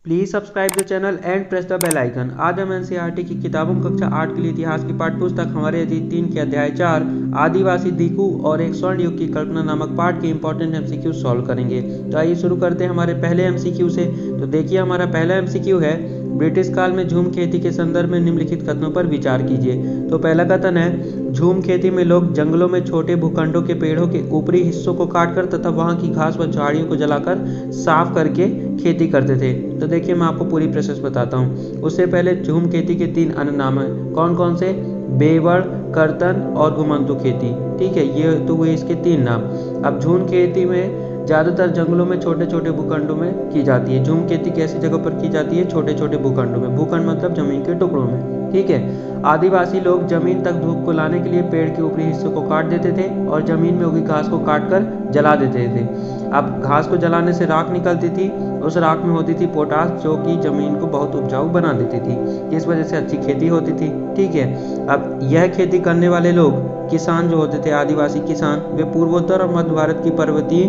Please subscribe the channel and press the bell icon. आज हम NCERT की किताबों कक्षा 8 के लिए इतिहास की पाठ्य पुस्तक हमारे अजीत 3 के अध्याय 4 आदिवासी दीकू और एक स्वर्ण युग की कल्पना नामक पाठ के इंपॉर्टेंट एमसीक्यू सॉल्व करेंगे। तो आइए शुरू करते हैं हमारे पहले एमसीक्यू से। तो देखिए हमारा पहला एमसीक्यू है, ब्रिटिश काल में झूम खेती के संदर्भ में निम्नलिखित कथनों पर विचार कीजिए। तो पहला कथन है, झूम खेती में लोग जंगलों में छोटे भूखंडों के पेड़ों के ऊपरी हिस्सों को काटकर तथा वहां की घास व झाड़ियों को जलाकर साफ करके खेती करते थे। तो देखिए मैं आपको पूरी प्रोसेस बताता हूँ। उससे पहले झूम खेती के 3 अन्य नाम हैं। कौन कौन से? बेवड़, करतन और घुमंतु खेती। ठीक है, ये तो हुए इसके 3 नाम। अब झूम खेती में ज्यादातर जंगलों में छोटे छोटे भूखंडों में की जाती है। झूम खेती कैसी जगह पर की जाती है? छोटे छोटे भूखंडों में। भूखंड मतलब जमीन के टुकड़ों में। ठीक है, आदिवासी लोग जमीन तक धूप को लाने के लिए पेड़ के ऊपरी हिस्से को काट देते थे और जमीन में उगी घास को काटकर जला देते थे। अब घास को जलाने से राख निकलती थी। उस राख में होती थी पोटास, जो कि जमीन को बहुत उपजाऊ बना देती थी। इस वजह से अच्छी खेती होती थी। ठीक है, अब यह खेती करने वाले लोग किसान जो होते थे, आदिवासी किसान, वे पूर्वोत्तर और मध्य भारत की पर्वतीय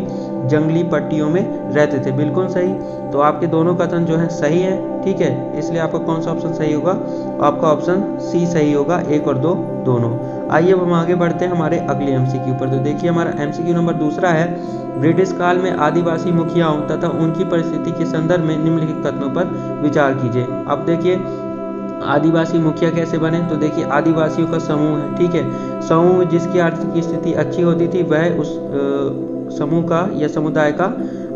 जंगली पट्टियों में रहते थे। बिल्कुल सही। तो आपके दोनों कथन जो है सही है। ठीक है, इसलिए आपका कौन सा ऑप्शन सही होगा? आपका ऑप्शन सी सही होगा, 1 और 2 दोनों। आइए अब हम आगे बढ़ते हैं हमारे अगले एमसीक्यू पर। तो देखिए हमारा एमसीक्यू नंबर दूसरा है, ब्रिटिश काल में आदिवासी मुखियाओं तथा उनकी परिस्थिति के संदर्भ में निम्नलिखित कथनों पर विचार कीजिए। अब देखिए आदिवासी मुखिया कैसे बने? तो देखिए आदिवासियों का समूह है। ठीक है, समूह जिसकी आर्थिक स्थिति अच्छी होती थी वह उस समूह का या समुदाय का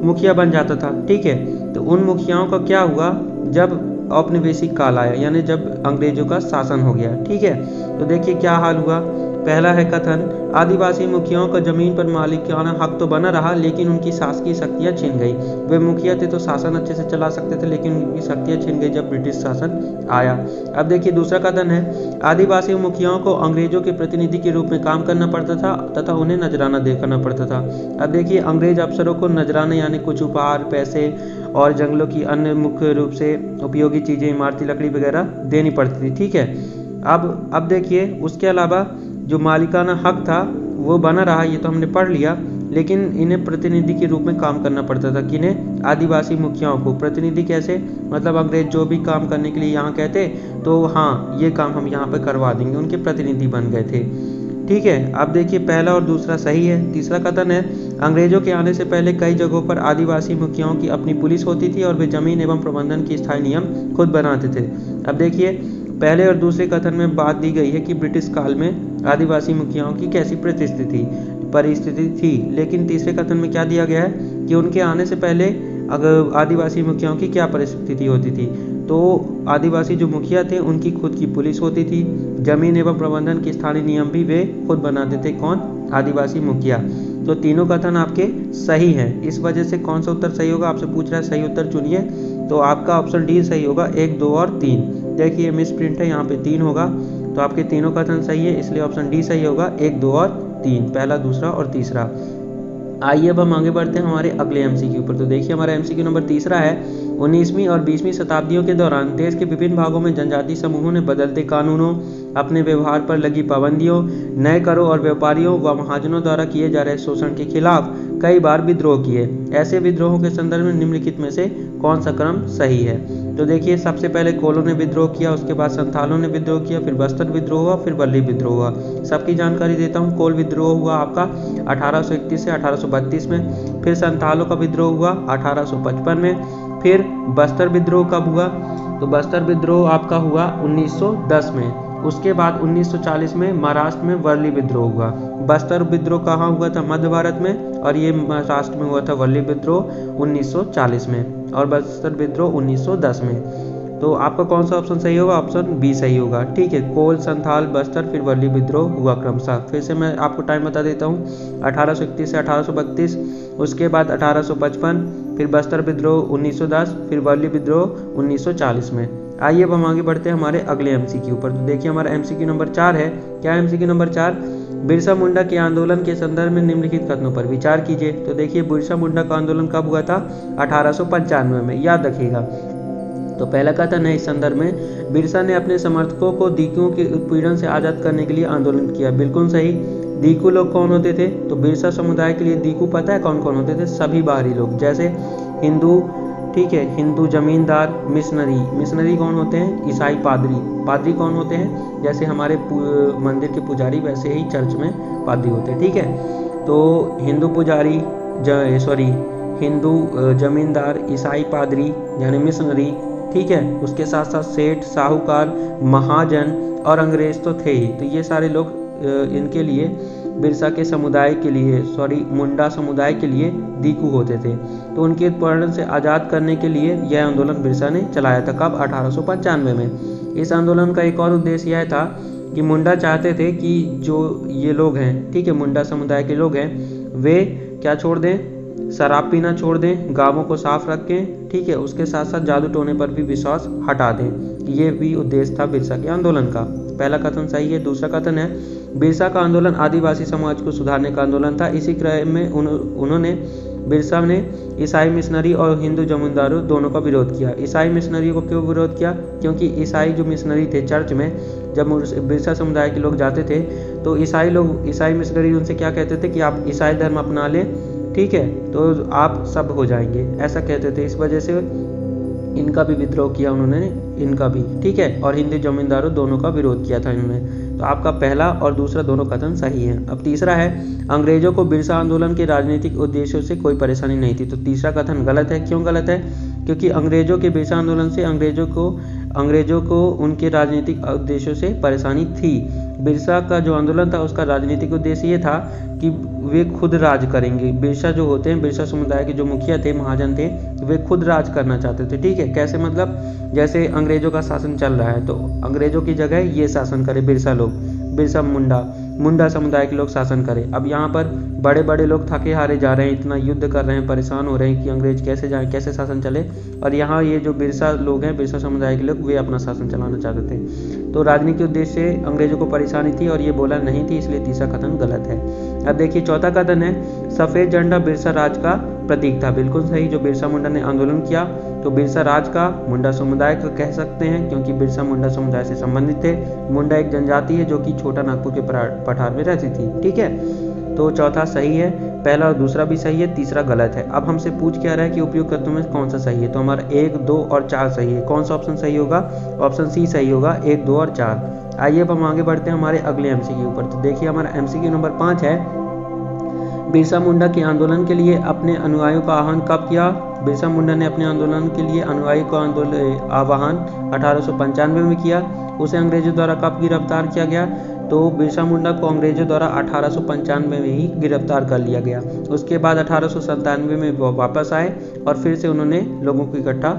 मुखिया बन जाता था। ठीक है, तो उन मुखियाओं का क्या हुआ जब औपनिवेशिक काल आया, यानी जब अंग्रेजों का शासन हो गया। ठीक है, तो देखिए क्या हाल हुआ। पहला है कथन, आदिवासी मुखियाओं का जमीन पर मालिकाना हक तो बना रहा, लेकिन उनकी शासकीय शक्तियां छिन गई। वे मुखिया थे तो शासन अच्छे से चला सकते थे, लेकिन उनकी शक्तियां छिन गई जब ब्रिटिश शासन आया। अब देखिए दूसरा कथन है, आदिवासी मुखियाओं को अंग्रेजों के प्रतिनिधि के रूप में काम करना पड़ता था तथा उन्हें नजराना देखना पड़ता था। अब देखिए अंग्रेज अफसरों को नजराना यानी कुछ उपहार, पैसे और जंगलों की अन्य मुख्य रूप से उपयोगी चीजें, इमारती लकड़ी वगैरह देनी पड़ती थी। ठीक है, अब देखिए उसके अलावा जो मालिकाना हक था वो बना रहा, ये तो हमने पढ़ लिया, लेकिन इन्हें प्रतिनिधि के रूप में काम करना पड़ता था। किन्हें? आदिवासी मुखियाओं को। प्रतिनिधि कैसे? मतलब अंग्रेज जो भी काम करने के लिए यहाँ कहते तो हाँ ये काम हम यहाँ पे करवा देंगे, उनके प्रतिनिधि बन गए थे। ठीक है, अब देखिए पहला और दूसरा सही है। तीसरा कथन है, अंग्रेजों के आने से पहले कई जगहों पर आदिवासी मुखियाओं की अपनी पुलिस होती थी और वे जमीन एवं प्रबंधन की स्थायी नियम खुद बनाते थे। अब देखिए पहले और दूसरे कथन में बात दी गई है कि ब्रिटिश काल में आदिवासी मुखियाओं की कैसी परिस्थिति थी, लेकिन तीसरे कथन में क्या दिया गया है कि उनके आने से पहले अगर आदिवासी मुखियाओं की क्या परिस्थिति होती थी। तो आदिवासी जो मुखिया थे उनकी खुद की पुलिस होती थी, जमीन एवं प्रबंधन के स्थानीय नियम भी वे खुद बनाते थे। कौन? आदिवासी मुखिया। तो तीनों कथन आपके सही हैं। इस वजह से कौन सा उत्तर सही होगा? आपसे पूछ रहा है, सही उत्तर चुनिए। तो आपका ऑप्शन डी सही होगा, 1, 2 और 3। देखिए मिस प्रिंट है, यहाँ पे 3 होगा, तो आपके तीनों कथन सही है, इसलिए ऑप्शन डी सही होगा, 1, 2 और 3, पहला, दूसरा और तीसरा। आइए अब हम आगे बढ़ते हैं हमारे अगले एमसीक्यू पर। तो देखिए हमारा एमसीक्यू नंबर तीसरा है, 19वीं और 20वीं शताब्दियों के दौरान देश के विभिन्न भागों में जनजातीय समूहों ने बदलते कानूनों, अपने व्यवहार पर लगी पाबंदियों, नए करों और व्यापारियों व महाजनों द्वारा किए जा रहे शोषण के खिलाफ कई बार विद्रोह किए। ऐसे विद्रोहों के संदर्भ में निम्नलिखित में से कौन सा क्रम सही है? तो देखिए सबसे पहले कोलों ने विद्रोह किया, उसके बाद संथालों ने विद्रोह किया, फिर बस्तर विद्रोह हुआ, फिर वल्ली विद्रोह हुआ। सबकी जानकारी देता हूँ। कोल विद्रोह हुआ आपका 1831 से 1832 में, फिर संथालों का विद्रोह हुआ 1855 में, फिर बस्तर विद्रोह कब हुआ? तो बस्तर विद्रोह आपका हुआ 1910 में। उसके बाद 1940 में महाराष्ट्र में वर्ली विद्रोह हुआ। बस्तर विद्रोह कहाँ हुआ था? मध्य भारत में, और ये महाराष्ट्र में हुआ था वर्ली विद्रोह 1940 में, और बस्तर विद्रोह 1910 में। तो आपका कौन सा ऑप्शन सही होगा? ऑप्शन बी सही होगा। ठीक है, कोल, संथाल, बस्तर, फिर वर्ली विद्रोह हुआ क्रमशः। फिर से मैं आपको टाइम बता देता हूँ, 1831 से 1832, उसके बाद 1855, फिर बस्तर विद्रोह 1910, फिर वर्ली विद्रोह 1940 में। आइए अब हम आगे बढ़ते हैं हमारे अगले एमसीक्यू पर। तो देखिए हमारा एमसीक्यू नंबर 4 है। क्या एमसीक्यू नंबर 4? बिरसा मुंडा के आंदोलन के संदर्भ में निम्नलिखित कथनों पर विचार कीजिए। तो देखिए बिरसा मुंडा का आंदोलन कब हुआ था? 1895 में, याद रखिएगा। तो पहला कथन है इस संदर्भ में, बिरसा ने अपने समर्थकों को दीकुओं के उत्पीड़न से आजाद करने के लिए आंदोलन किया। बिल्कुल सही। दीकू लोग कौन होते थे? तो बिरसा समुदाय के लिए दीकू पता है कौन कौन होते थे? सभी बाहरी लोग, जैसे हिंदू, ठीक है। हिंदू जमींदार, मिशनरी, मिशनरी कौन होते हैं? ईसाई पादरी, पादरी कौन होते हैं? जैसे हमारे मंदिर के पुजारी वैसे ही चर्च में पादरी होते हैं, ठीक है। तो हिंदू पुजारी, हिंदू जमींदार, ईसाई पादरी यानी मिशनरी, ठीक है। उसके साथ साथ सेठ, साहूकार, महाजन और अंग्रेज तो थे ही। तो ये सारे लोग इनके लिए बिरसा के समुदाय के लिए मुंडा समुदाय के लिए दीकू होते थे। तो उनके उत्पीड़न से आज़ाद करने के लिए यह आंदोलन बिरसा ने चलाया था। कब? 1895 में। इस आंदोलन का एक और उद्देश्य यह था कि मुंडा चाहते थे कि जो ये लोग हैं, ठीक है, मुंडा समुदाय के लोग हैं, वे क्या छोड़ दें? शराब पीना छोड़ दें, गांवों को साफ रखें, ठीक है। उसके साथ साथ जादू टोने पर भी विश्वास हटा दें। ये भी उद्देश्य था बिरसा के आंदोलन का। पहला कथन सही है। दूसरा कथन है, बिरसा का आंदोलन आदिवासी समाज को सुधारने का आंदोलन था। इसी क्रम में बिरसा ने ईसाई मिशनरी और हिंदू जमींदारों दोनों का विरोध किया। ईसाई मिशनरी को क्यों विरोध किया? क्योंकि ईसाई जो मिशनरी थे चर्च में, जब बिरसा समुदाय के लोग जाते थे तो ईसाई मिशनरी उनसे क्या कहते थे कि आप ईसाई धर्म अपना लें, ठीक है, तो आप सब हो जाएंगे, ऐसा कहते थे। इस वजह से इनका भी विद्रोह किया उन्होंने, इनका भी, ठीक है। और हिंदू जमींदारों दोनों का विरोध किया था इन्होंने। तो आपका पहला और दूसरा दोनों कथन सही है। अब तीसरा है, अंग्रेजों को बिरसा आंदोलन के राजनीतिक उद्देश्यों से कोई परेशानी नहीं थी। तो तीसरा कथन गलत है। क्यों गलत है? क्योंकि अंग्रेजों के बिरसा आंदोलन से अंग्रेजों को उनके राजनीतिक उद्देश्यों से परेशानी थी। बिरसा का जो आंदोलन था उसका राजनीतिक उद्देश्य ये था कि वे खुद राज करेंगे। बिरसा जो होते हैं, बिरसा समुदाय के जो मुखिया थे, महाजन थे, वे खुद राज करना चाहते थे, ठीक है। कैसे? मतलब जैसे अंग्रेजों का शासन चल रहा है तो अंग्रेजों की जगह ये शासन करे बिरसा लोग, बिरसा मुंडा समुदाय के लोग शासन करें। अब यहाँ पर बड़े बड़े लोग थके हारे जा रहे हैं, इतना युद्ध कर रहे हैं, परेशान हो रहे हैं कि अंग्रेज कैसे जाए, कैसे शासन चले, और यहाँ ये जो बिरसा लोग हैं, बिरसा समुदाय के लोग, वे अपना शासन चलाना चाहते थे। तो राजनीतिक उद्देश्य से अंग्रेजों को परेशानी थी और ये बोला नहीं थी, इसलिए तीसरा कथन गलत है। अब देखिए चौथा कथन है, सफ़ेद झंडा बिरसा राज का प्रतीक था। बिल्कुल सही। जो बिरसा मुंडा ने आंदोलन किया तो बिरसा राज का, मुंडा समुदाय का कह सकते हैं, क्योंकि बिरसा मुंडा समुदाय से संबंधित थे। मुंडा एक जनजाति है जो कि छोटा नागपुर के पठार में रहती थी, ठीक है। तो चौथा सही है, पहला और दूसरा भी सही है, तीसरा गलत है। अब हमसे पूछ क्या रहा है कि उपयोगकर्ताओं में कौन सा सही है? तो हमारा 1, 2 और 4 सही है। कौन सा ऑप्शन सही होगा? ऑप्शन सी सही होगा, 1, 2 और 4। आइए अब हम आगे बढ़ते हैं हमारे अगले एमसीक्यू पर। तो देखिए हमारा एमसीक्यू नंबर 5 है, बिरसा मुंडा के आंदोलन के लिए अपने अनुयायियों का आह्वान कब किया? बिरसा मुंडा ने अपने आंदोलन के लिए अनुयायियों का आह्वान 1895 में किया। उसे अंग्रेजों द्वारा कब गिरफ्तार किया गया? तो बिरसा मुंडा को अंग्रेजों द्वारा 1895 में ही गिरफ्तार कर लिया गया। उसके बाद 1897 में वो वापस आए और फिर से उन्होंने लोगों को इकट्ठा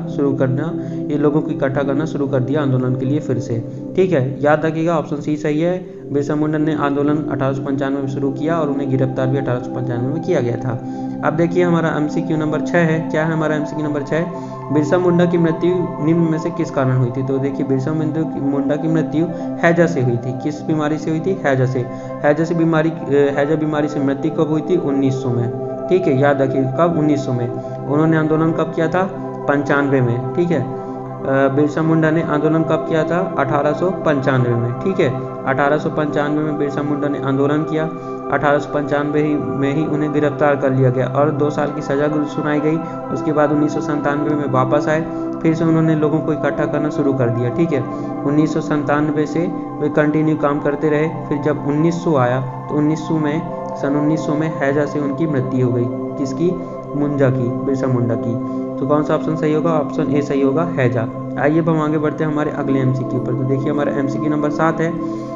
करना शुरू कर दिया आंदोलन के लिए फिर से, ठीक है। याद रखिएगा ऑप्शन सी सही है। बिरसा मुंडा ने आंदोलन 1895 में शुरू किया और उन्हें गिरफ्तार भी 1895 में किया गया था। अब देखिए हमारा एमसीक्यू नंबर 6 है। क्या है हमारा एमसीक्यू नंबर 6? बिरसा मुंडा की मृत्यु निम्न में से किस कारण हुई थी? तो देखिए बिरसा मुंडा की मृत्यु हैजा से हुई थी। किस बीमारी से हुई थी? हैजा से। हैजा बीमारी से मृत्यु कब हुई थी? 1900 में, ठीक है। याद रखिए कब? 1900 में। उन्होंने आंदोलन कब किया था? 95 में, ठीक है। बिरसा मुंडा ने आंदोलन कब किया था? 1895 में, ठीक है। 1895 में बिरसा मुंडा ने आंदोलन किया। 1895 में ही उन्हें गिरफ्तार कर लिया गया और 2 साल की सजा सुनाई गई। उसके बाद 1997 में वापस आए, फिर से उन्होंने लोगों को इकट्ठा करना शुरू कर दिया, ठीक है। 1997 से वे कंटिन्यू काम करते रहे। फिर जब 1900 आया तो सन 1900 में हैजा से उनकी मृत्यु हो गई। किसकी? बिरसा मुंडा की। तो कौन सा ऑप्शन सही होगा? ऑप्शन ए सही होगा, हैजा। आइए अब हम आगे बढ़ते हैं हमारे अगले एमसीक्यू पर। तो देखिए हमारा एमसीक्यू नंबर 7 है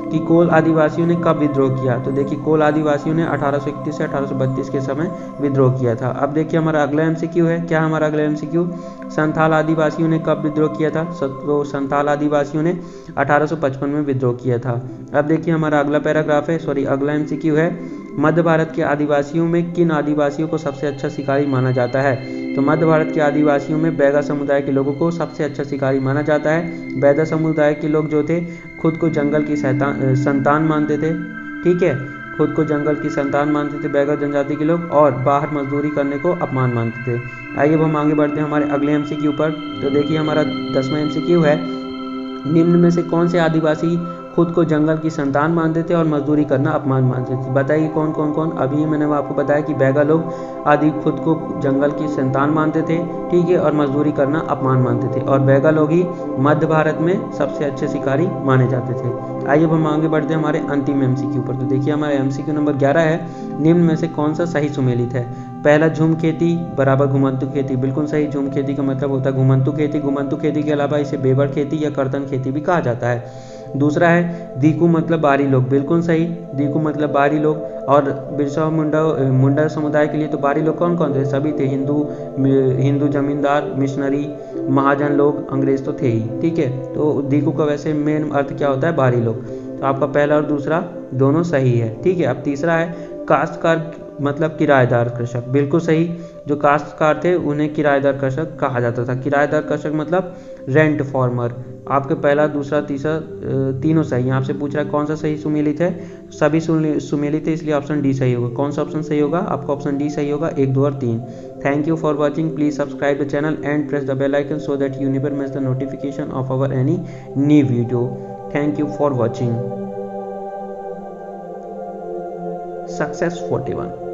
कि कोल आदिवासियों ने कब विद्रोह किया? तो देखिए कोल आदिवासियों ने 1831 से 1832 के समय विद्रोह किया था। अब देखिए हमारा अगला एमसीक्यू है। क्या हमारा अगला एमसीक्यू? संथाल आदिवासियों ने कब विद्रोह किया था? तो संथाल आदिवासियों ने 1855 में विद्रोह किया था। अब देखिए हमारा अगला पैराग्राफ है, अगला एमसीक्यू है, मध्य भारत के आदिवासियों में किन आदिवासियों को सबसे अच्छा शिकारी माना जाता है? तो मध्य भारत के आदिवासियों में बैगा समुदाय के लोगों को सबसे अच्छा शिकारी माना जाता है। बैगा समुदाय के लोग जो थे खुद को जंगल की संतान मानते थे, ठीक है। खुद को जंगल की संतान मानते थे बैगा जनजाति के लोग और बाहर मजदूरी करने को अपमान मानते थे। आइए अब हम आगे बढ़ते हैं हमारे अगले एमसीक्यू पर। तो देखिए हमारा 10वां एमसीक्यू है, निम्न में से कौन से आदिवासी खुद को जंगल की संतान मानते थे और मजदूरी करना अपमान मानते थे। बताइए कौन कौन कौन। अभी मैंने आपको बताया कि बैगा लोग आदि खुद को जंगल की संतान मानते थे, ठीक है, और मजदूरी करना अपमान मानते थे, और बैगा लोग ही मध्य भारत में सबसे अच्छे शिकारी माने जाते थे। आइए अब हम आगे बढ़ते हैं हमारे अंतिम एमसीक्यू पर। तो देखिए हमारे एमसीक्यू नंबर 11 है, निम्न में से कौन सा सही सुमेलित है। पहला, झूम खेती बराबर घुमंतु खेती, बिल्कुल सही। झूम खेती का मतलब होता है घुमंतु खेती। घुमंतु खेती के अलावा इसे बेबड़ खेती या कर्तन खेती भी कहा जाता है। दूसरा है दीकू मतलब बाहरी लोग, बिल्कुल सही। दीकू मतलब बाहरी लोग, और बिरसा मुंडा समुदाय के लिए तो बाहरी लोग कौन कौन थे, सभी थे। हिंदू जमींदार, मिशनरी, महाजन लोग, अंग्रेज तो थे ही, ठीक है। तो दीकू का वैसे मेन अर्थ क्या होता है, बाहरी लोग। तो आपका पहला और दूसरा दोनों सही है, ठीक है। अब तीसरा है काश्तकार मतलब किराएदार कृषक, बिल्कुल सही। जो काश्तकार थे उन्हें किराएदार कृषक कहा जाता था। किराएदार कृषक मतलब रेंट फार्मर। आपके पहला, दूसरा, तीसरा तीनों सही। यहाँ से पूछ रहा है कौन सा सही सुमेलित है, सभी सुमेलित है, इसलिए ऑप्शन डी सही होगा। कौन सा ऑप्शन सही होगा, आपका ऑप्शन डी सही होगा, 1, 2 और 3। Thank you for watching, please subscribe the channel and press the bell icon so that you never miss the notification of our any new video. Thank you for watching. Success 41।